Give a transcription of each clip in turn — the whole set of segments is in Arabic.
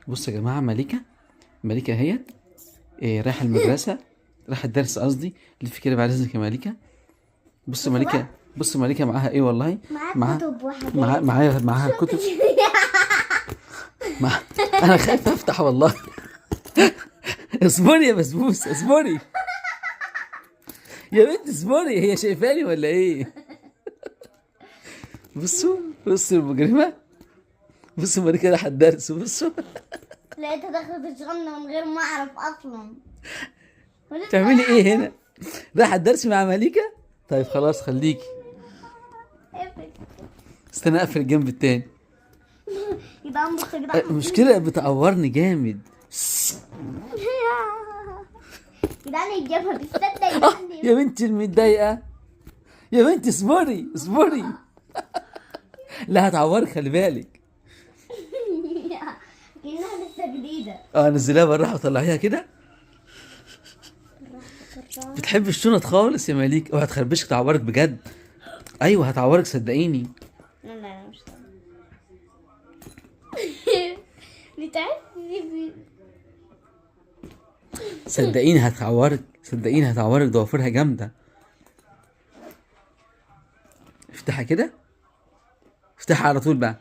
بصوا يا جماعة، مليكة اهيت. رايحة المدرسة، رايحة الدرس قصدي. لف كده بعد اذنك يا مليكة. بصوا بصوا مليكة، بقى، بصوا مليكة معاها ايه والله. معاك معاها كتب وحاجات. معاها كتب. مع... انا خايف افتح والله. اصبري يا بسبوس، اصبري يا بنت، اصبري. هي شايفاني ولا ايه؟ بصوا المجرمة. بصوا مليكة رايحة الدرس، بصوا. لقيتها دخلت تشغلنا من غير ما اعرف اصلا. ولسه تعملي رايحة ايه هنا؟ رايحة الدرس مع مليكة؟ طيب خلاص خليكي. اقفل. استنى اقفل الجنب التاني. يا جدعان بصوا يا جدعان. المشكلة بتعورني جامد. يا جدعان الجبهة بتصدق يا جدعان. يا بنتي المتضايقة، يا بنتي اصبري اصبري. لا هتعورك، خلي بالك. كأنها لسه جديدة. نزليها بالراحة وطلعيها كده. بتحب الشنط خالص يا مليك، اوعى تخربشك تعورك بجد. ايوه هتعورك صدقيني. لا لا لا مش طبيعي. بتعرفي صدقيني هتعورك، صدقيني هتعورك، ضوافرها جامدة. افتحها كده، افتحها على طول بقى.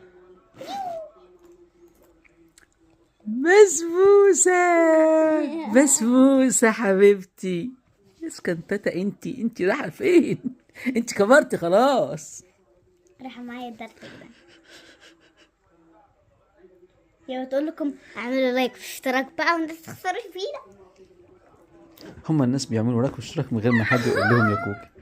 بسبوسة حبيبتي. اسكن تاتا، انتي رايحة فين؟ انتي كبرتي خلاص. رايحة معايا الدرس كده. يا بتقول لكم اعملوا لايك واشتراك بقى والناس تخسروا فينا. هما الناس بيعملوا وراك واشتراك من غير ما حد يقول لهم يا كوكي.